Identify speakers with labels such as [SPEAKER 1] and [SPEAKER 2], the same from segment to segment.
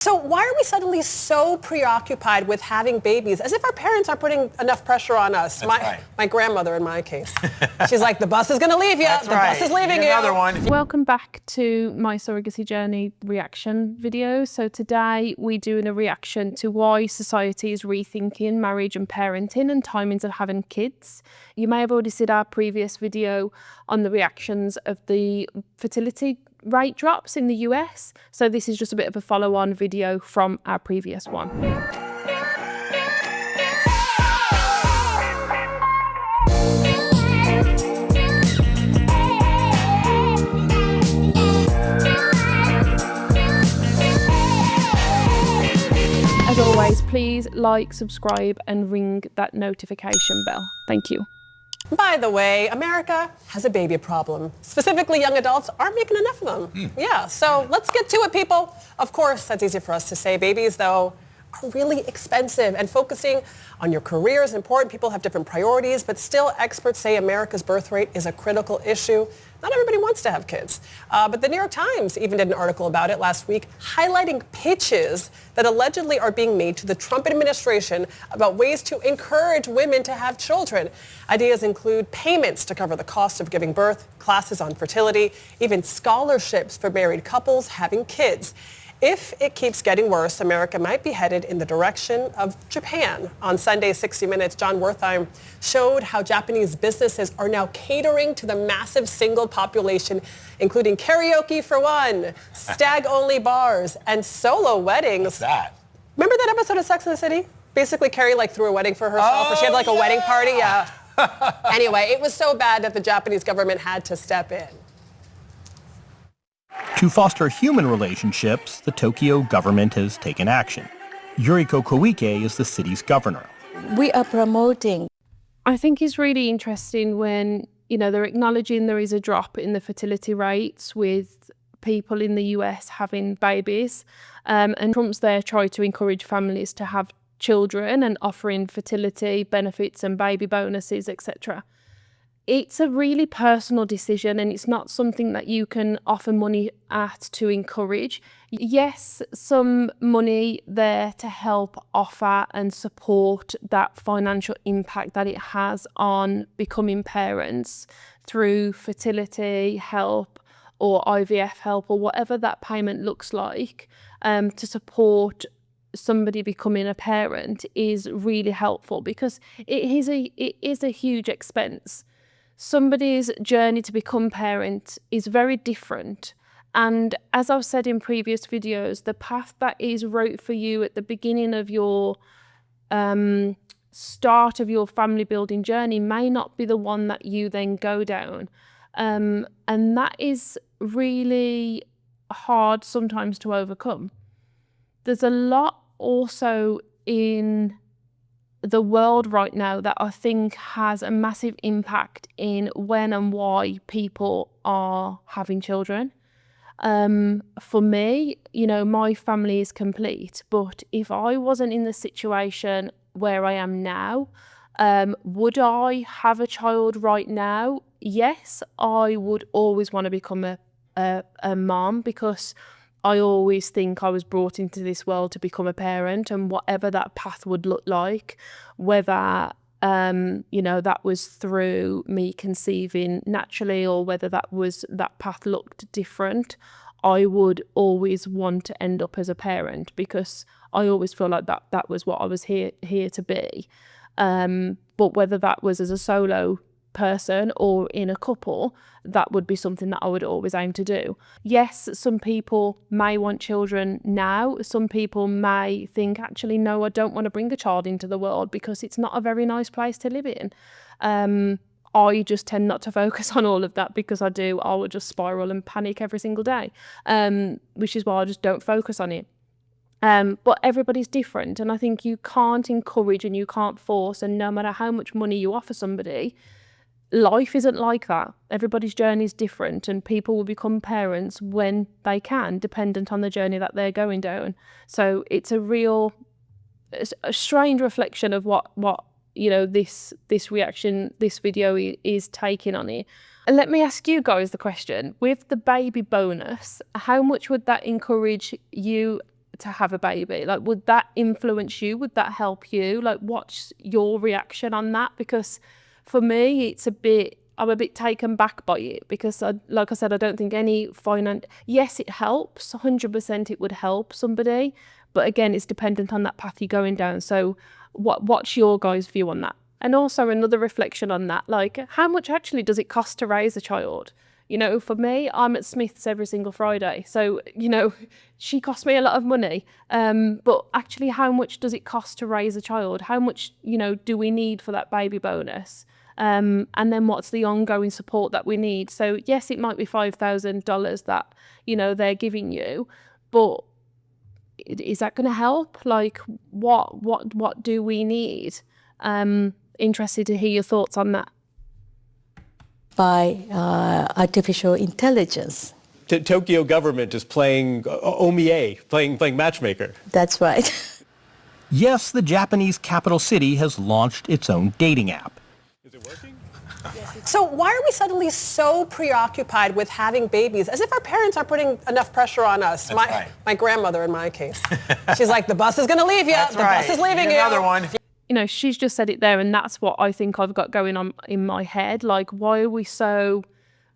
[SPEAKER 1] So why are we suddenly so preoccupied with having babies, as if our parents aren't putting enough pressure on us? My grandmother, in my case. She's like, the bus is going to leave you. Bus is leaving you.
[SPEAKER 2] Another one.
[SPEAKER 3] Welcome back to my surrogacy journey reaction video. So today we're doing a reaction to why society is rethinking marriage and parenting and timings of having kids. You may have already seen our previous video on the reactions of the fertility rate drops in the US. So this is just a bit of a follow-on video from our previous one. As always, please like, subscribe and ring that notification bell. Thank you.
[SPEAKER 1] By the way, America has a baby problem. Specifically, young adults aren't making enough of them. Yeah, so let's get to it, people. Of course, that's easy for us to say. Babies, though, are really expensive, and focusing on your career is important. People have different priorities, but still experts say America's birth rate is a critical issue. Not everybody wants to have kids. But the New York Times even did an article about it last week, highlighting pitches that allegedly are being made to the Trump administration about ways to encourage women to have children. Ideas include payments to cover the cost of giving birth, classes on fertility, even scholarships for married couples having kids. If it keeps getting worse, America might be headed in the direction of Japan. On Sunday's 60 Minutes, John Wertheim showed how Japanese businesses are now catering to the massive single population, including karaoke for one, stag-only bars, and solo weddings.
[SPEAKER 2] What's that?
[SPEAKER 1] Remember that episode of Sex and the City? Basically, Carrie threw a wedding for herself, or she had a wedding party. Yeah. Anyway, it was so bad that the Japanese government had to step in.
[SPEAKER 4] To foster human relationships, the Tokyo government has taken action. Yuriko Koike is the city's governor.
[SPEAKER 5] We are promoting.
[SPEAKER 3] I think it's really interesting when, they're acknowledging there is a drop in the fertility rates with people in the US having babies. And Trump's there trying to encourage families to have children and offering fertility benefits and baby bonuses, etc. It's a really personal decision, and it's not something that you can offer money at to encourage. Yes, some money there to help offer and support that financial impact that it has on becoming parents through fertility help or IVF help or whatever that payment looks like, to support somebody becoming a parent is really helpful, because it is a huge expense. Somebody's journey to become parent is very different. And as I've said in previous videos, the path that is wrote for you at the beginning of your start of your family building journey may not be the one that you then go down. And that is really hard sometimes to overcome. There's a lot also in the world right now that I think has a massive impact in when and why people are having children. For me, my family is complete, but if I wasn't in the situation where I am now, would I have a child right now? Yes, I would always want to become a mom, because I always think I was brought into this world to become a parent, and whatever that path would look like, whether, that was through me conceiving naturally or whether that path looked different, I would always want to end up as a parent, because I always feel like that was what I was here to be. But whether that was as a solo person or in a couple, that would be something that I would always aim to do. Yes, some people may want children now. Some people may think, actually, no, I don't want to bring a child into the world because it's not a very nice place to live in. I just tend not to focus on all of that, because I would just spiral and panic every single day, which is why I just don't focus on it. But everybody's different, and I think you can't encourage and you can't force, and no matter how much money you offer somebody, life isn't like that. Everybody's journey is different, and people will become parents when they can, dependent on the journey that they're going down. So it's a strange reflection of what this reaction, this video is taking on it. And let me ask you guys the question, with the baby bonus, how much would that encourage you to have a baby? Like, would that influence you? Would that help you? Like, what's your reaction on that? Because for me, I'm a bit taken back by it because, like I said, I don't think any yes, it helps, 100% it would help somebody. But again, it's dependent on that path you're going down. So what's your guys' view on that? And also another reflection on that, like how much actually does it cost to raise a child? You know, for me, I'm at Smith's every single Friday. So, you know, she costs me a lot of money. But actually, how much does it cost to raise a child? How much, you know, do we need for that baby bonus? And then what's the ongoing support that we need? So yes, it might be $5,000 that, you know, they're giving you, but is that going to help? Like, what do we need? Interested to hear your thoughts on that.
[SPEAKER 5] By artificial intelligence.
[SPEAKER 2] Tokyo government is playing omiye, playing matchmaker.
[SPEAKER 5] That's right.
[SPEAKER 4] Yes, the Japanese capital city has launched its own dating app.
[SPEAKER 2] Is it working?
[SPEAKER 1] So why are we suddenly so preoccupied with having babies, as if our parents aren't putting enough pressure on us?
[SPEAKER 6] That's right.
[SPEAKER 1] My grandmother, in my case, she's like, the bus is going to leave you.
[SPEAKER 6] That's
[SPEAKER 1] the
[SPEAKER 6] right.
[SPEAKER 1] bus is leaving you.
[SPEAKER 6] Another one.
[SPEAKER 3] You know, she's just said it there, and that's what I think I've got going on in my head. Like, why are we so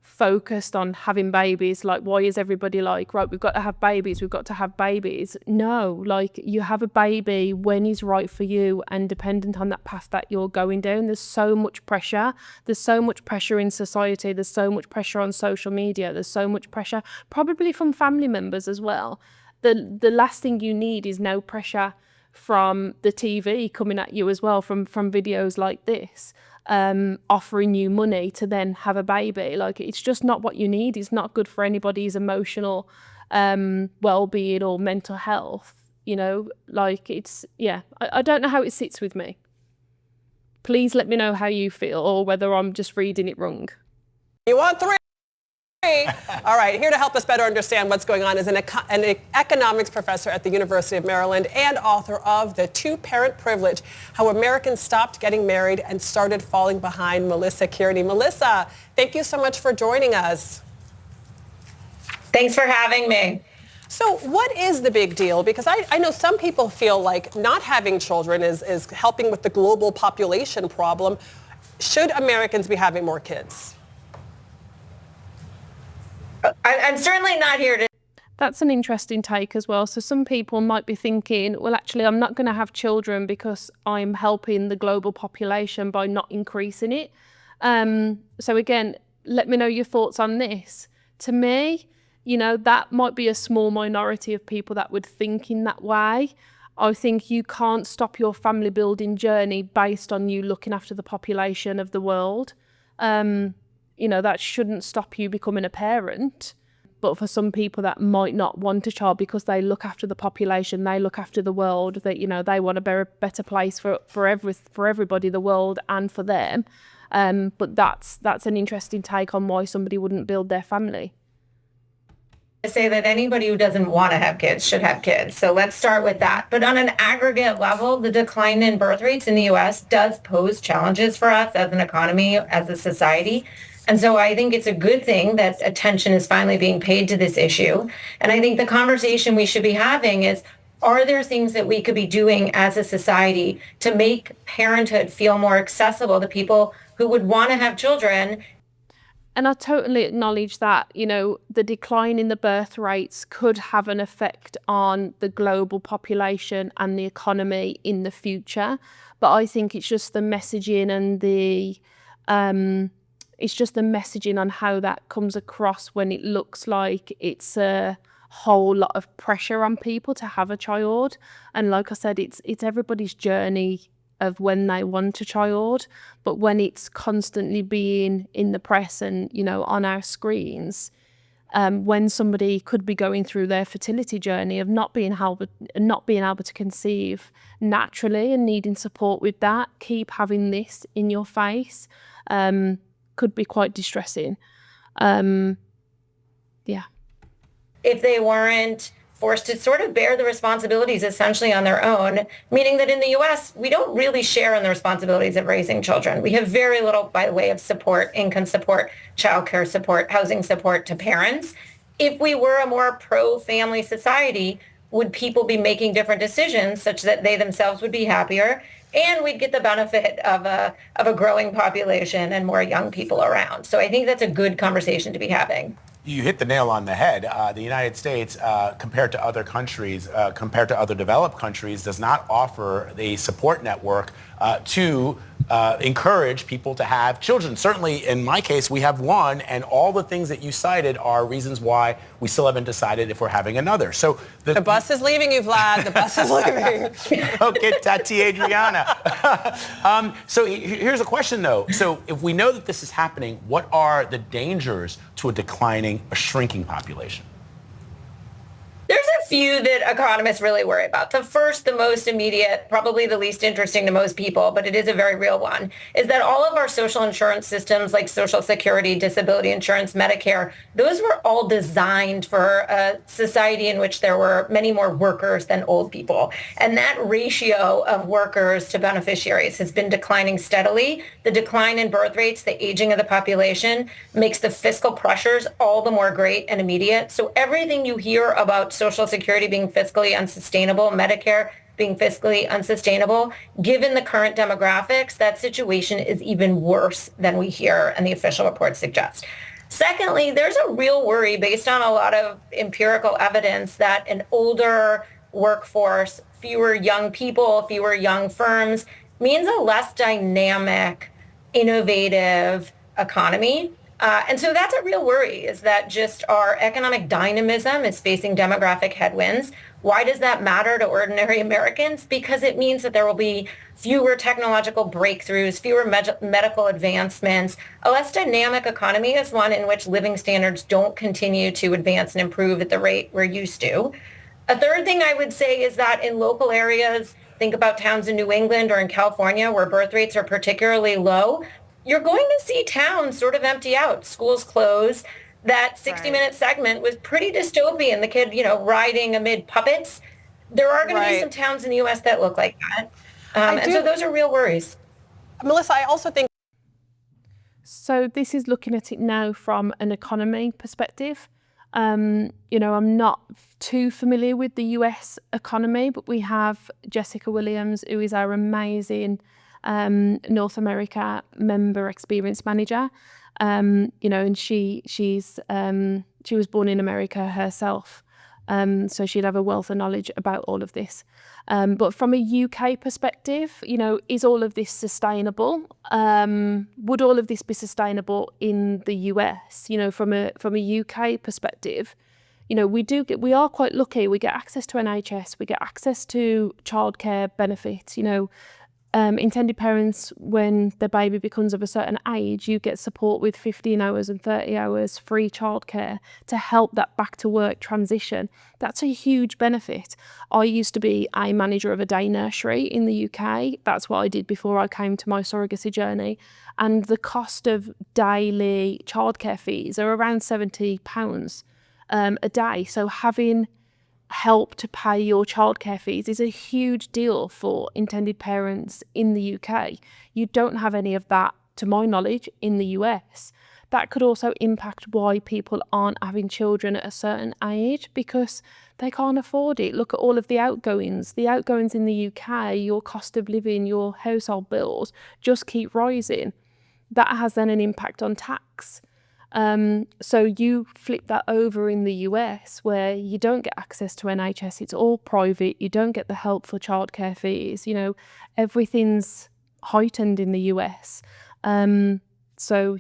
[SPEAKER 3] focused on having babies? Like, why is everybody like, right, we've got to have babies, we've got to have babies? No, like, you have a baby when he's right for you and dependent on that path that you're going down. There's so much pressure. There's so much pressure in society. There's so much pressure on social media. There's so much pressure, probably from family members as well. The last thing you need is no pressure from the TV coming at you as well, from videos like this, offering you money to then have a baby. Like, it's just not what you need. It's not good for anybody's emotional well-being or mental health, you know. Like, it's, yeah, I don't know how it sits with me. Please let me know how you feel, or whether I'm just reading it wrong.
[SPEAKER 1] You want three? All right, here to help us better understand what's going on is an economics professor at the University of Maryland and author of The Two-Parent Privilege, How Americans Stopped Getting Married and Started Falling Behind, Melissa Kearney. Melissa, thank you so much for joining us.
[SPEAKER 7] Thanks for having me.
[SPEAKER 1] So what is the big deal? Because I know some people feel like not having children is helping with the global population problem. Should Americans be having more kids?
[SPEAKER 7] I'm certainly not here to...
[SPEAKER 3] That's an interesting take as well. So some people might be thinking, well, actually, I'm not going to have children because I'm helping the global population by not increasing it. So again, let me know your thoughts on this. To me, you know, that might be a small minority of people that would think in that way. I think you can't stop your family building journey based on you looking after the population of the world. You know, that shouldn't stop you becoming a parent. But for some people that might not want a child because they look after the population, they look after the world, that, you know, they want a better place for everybody, the world and for them. But that's an interesting take on why somebody wouldn't build their family.
[SPEAKER 7] I say that anybody who doesn't want to have kids should have kids. So let's start with that. But on an aggregate level, the decline in birth rates in the U.S. does pose challenges for us as an economy, as a society. And so I think it's a good thing that attention is finally being paid to this issue. And I think the conversation we should be having is, are there things that we could be doing as a society to make parenthood feel more accessible to people who would want to have children?
[SPEAKER 3] And I totally acknowledge that, you know, the decline in the birth rates could have an effect on the global population and the economy in the future. But I think it's just the messaging and it's just the messaging on how that comes across when it looks like it's a whole lot of pressure on people to have a child. And like I said, it's everybody's journey of when they want a child, but when it's constantly being in the press and, you know, on our screens, when somebody could be going through their fertility journey of not being able to conceive naturally and needing support with that, keep having this in your face, could be quite distressing. Yeah.
[SPEAKER 7] If they weren't forced to sort of bear the responsibilities essentially on their own, meaning that in the U.S., we don't really share in the responsibilities of raising children. We have very little by the way of support, income support, childcare support, housing support to parents. If we were a more pro-family society, would people be making different decisions such that they themselves would be happier, and we'd get the benefit of a growing population and more young people around. So I think that's a good conversation to be having.
[SPEAKER 6] You hit the nail on the head. The United States, compared to other countries, compared to other developed countries, does not offer a support network to encourage people to have children. Certainly, in my case, we have one, and all the things that you cited are reasons why we still haven't decided if we're having another. So
[SPEAKER 1] the bus is leaving you, Vlad. The bus is leaving.
[SPEAKER 6] Okay, Tati Adriana. So here's a question, though. So if we know that this is happening, what are the dangers to a shrinking population?
[SPEAKER 7] There's a few that economists really worry about. The first, the most immediate, probably the least interesting to most people, but it is a very real one, is that all of our social insurance systems like Social Security, disability insurance, Medicare, those were all designed for a society in which there were many more workers than old people. And that ratio of workers to beneficiaries has been declining steadily. The decline in birth rates, the aging of the population, makes the fiscal pressures all the more great and immediate. So everything you hear about Social Security being fiscally unsustainable, Medicare being fiscally unsustainable, given the current demographics, that situation is even worse than we hear and the official reports suggest. Secondly, there's a real worry based on a lot of empirical evidence that an older workforce, fewer young people, fewer young firms means a less dynamic, innovative economy. And so that's a real worry, is that just our economic dynamism is facing demographic headwinds. Why does that matter to ordinary Americans? Because it means that there will be fewer technological breakthroughs, fewer medical advancements. A less dynamic economy is one in which living standards don't continue to advance and improve at the rate we're used to. A third thing I would say is that in local areas, think about towns in New England or in California where birth rates are particularly low, you're going to see towns sort of empty out, schools close. That 60-minute segment was pretty dystopian. The kid, riding amid puppets. There are going to be some towns in the U.S. that look like that. So those are real worries.
[SPEAKER 1] Melissa, I also think...
[SPEAKER 3] So this is looking at it now from an economy perspective. I'm not too familiar with the US economy, but we have Jessica Williams, who is our amazing North America member experience manager, and she was born in America herself, so she'd have a wealth of knowledge about all of this. But from a UK perspective, is all of this sustainable? Would all of this be sustainable in the US? From a UK perspective, we are quite lucky. We get access to NHS, we get access to childcare benefits. Intended parents, when their baby becomes of a certain age, you get support with 15 hours and 30 hours free childcare to help that back to work transition. That's a huge benefit. I used to be a manager of a day nursery in the UK. That's what I did before I came to my surrogacy journey. And the cost of daily childcare fees are around £70 a day. So having help to pay your childcare fees is a huge deal for intended parents in the UK. You don't have any of that, to my knowledge, in the US. That could also impact why people aren't having children at a certain age, because they can't afford it. Look at all of the outgoings. The outgoings in the UK, your cost of living, your household bills just keep rising. That has then an impact on tax. So you flip that over in the US, where you don't get access to NHS, it's all private, you don't get the help for childcare fees, everything's heightened in the US. So,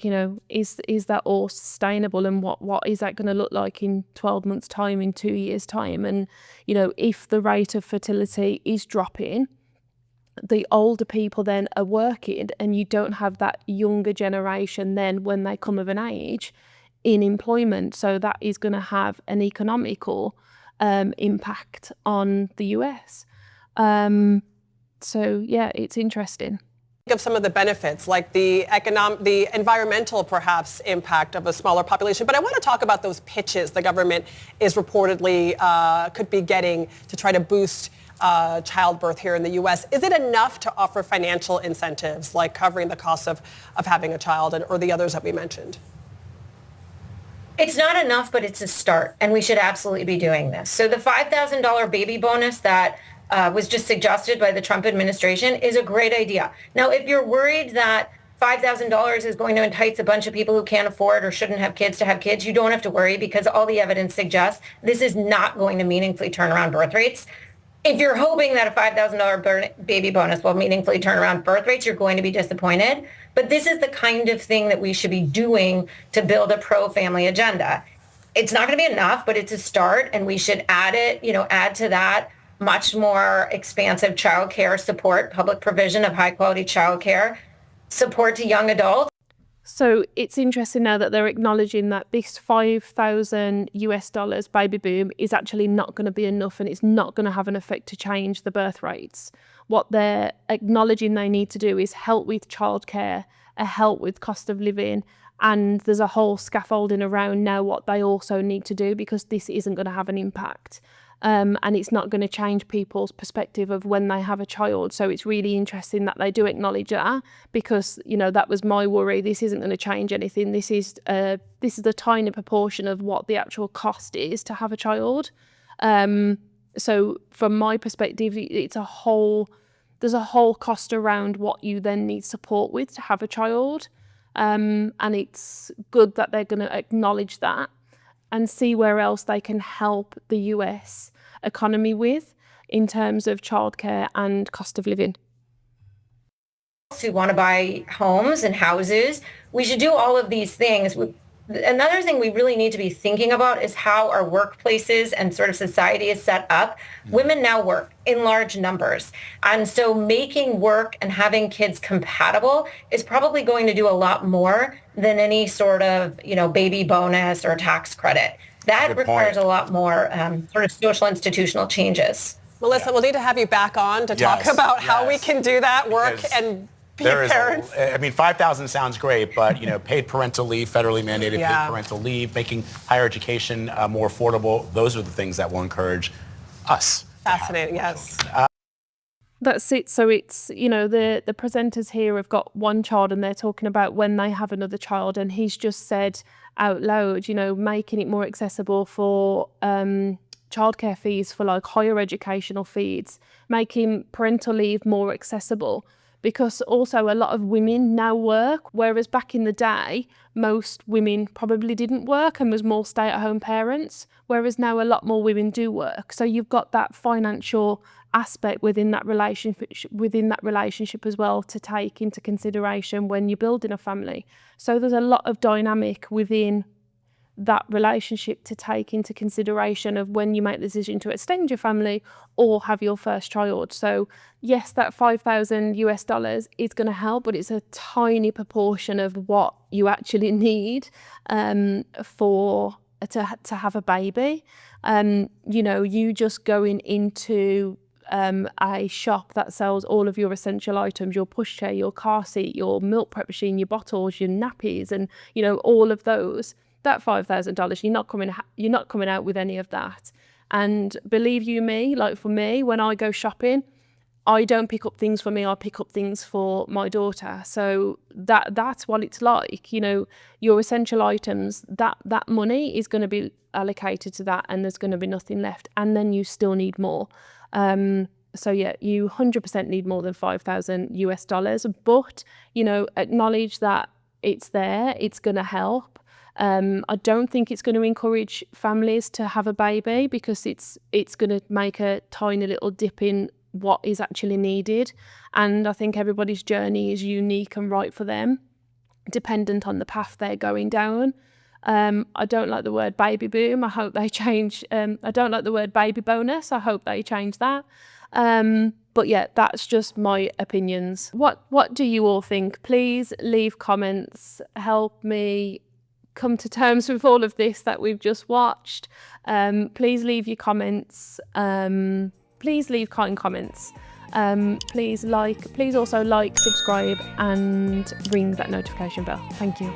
[SPEAKER 3] is that all sustainable, and what is that going to look like in 12 months' time, in 2 years' time? And, if the rate of fertility is dropping, the older people then are working, and you don't have that younger generation then when they come of an age in employment. So that is going to have an economical impact on the US. So yeah, it's interesting.
[SPEAKER 1] Of some of the benefits, like the environmental perhaps impact of a smaller population. But I want to talk about those pitches the government is reportedly could be getting to try to boost childbirth here in the U.S. Is it enough to offer financial incentives, like covering the cost of having a child, or the others that we mentioned?
[SPEAKER 7] It's not enough, but it's a start, and we should absolutely be doing this. So the $5,000 baby bonus that was just suggested by the Trump administration is a great idea. Now, if you're worried that $5,000 is going to entice a bunch of people who can't afford or shouldn't have kids to have kids, you don't have to worry, because all the evidence suggests this is not going to meaningfully turn around birth rates. If you're hoping that a $5,000 baby bonus will meaningfully turn around birth rates, you're going to be disappointed. But this is the kind of thing that we should be doing to build a pro-family agenda. It's not going to be enough, but it's a start, and we should add to that much more expansive childcare support, public provision of high-quality childcare, support to young adults.
[SPEAKER 3] So it's interesting now that they're acknowledging that this $5,000 baby boom is actually not going to be enough, and it's not going to have an effect to change the birth rates. What they're acknowledging they need to do is help with childcare, help with cost of living, and there's a whole scaffolding around now what they also need to do, because this isn't going to have an impact. And it's not going to change people's perspective of when they have a child. So it's really interesting that they do acknowledge that, because, that was my worry. This isn't going to change anything. This is a tiny proportion of what the actual cost is to have a child. So from my perspective, there's a whole cost around what you then need support with to have a child. And it's good that they're going to acknowledge that and see where else they can help the US economy with in terms of childcare and cost of living.
[SPEAKER 7] Who want to buy homes and houses, we should do all of these things. Another thing we really need to be thinking about is how our workplaces and sort of society is set up. Women now work in large numbers. And so making work and having kids compatible is probably going to do a lot more than any sort of, baby bonus or tax credit. That requires a lot more sort of social institutional changes.
[SPEAKER 1] Melissa, we'll need to have you back on to talk about how we can do that work and be parents.
[SPEAKER 6] $5,000 sounds great, but paid parental leave, federally mandated paid parental leave, making higher education more affordable. Those are the things that will encourage us.
[SPEAKER 1] Fascinating, yes.
[SPEAKER 3] That's it. So it's, the presenters here have got one child and they're talking about when they have another child, and he's just said out loud, making it more accessible for childcare fees for like higher educational fees, making parental leave more accessible. Because also a lot of women now work, whereas back in the day, most women probably didn't work and was more stay-at-home parents, whereas now a lot more women do work. So you've got that financial aspect within that relationship as well to take into consideration when you're building a family. So there's a lot of dynamic within that relationship to take into consideration of when you make the decision to extend your family or have your first child. So yes, that $5,000 is going to help, but it's a tiny proportion of what you actually need to have a baby. You just going into a shop that sells all of your essential items, your pushchair, your car seat, your milk prep machine, your bottles, your nappies, and all of those. That $5,000, you're not coming out with any of that. And believe you me, like for me, when I go shopping, I don't pick up things for me, I pick up things for my daughter. So that's what it's like. Your essential items, that money is going to be allocated to that, and there's going to be nothing left. And then you still need more. So yeah, you 100% need more than $5,000, but acknowledge that it's there, it's going to help. I don't think it's going to encourage families to have a baby, because it's going to make a tiny little dip in what is actually needed. And I think everybody's journey is unique and right for them, dependent on the path they're going down. I don't like the word baby boom. I hope they change. I don't like the word baby bonus. I hope they change that. But yeah, that's just my opinions. What do you all think? Please leave comments. Help me come to terms with all of this that we've just watched. Please leave your comments. Please leave kind comments. Please also like, subscribe, and ring that notification bell. Thank you.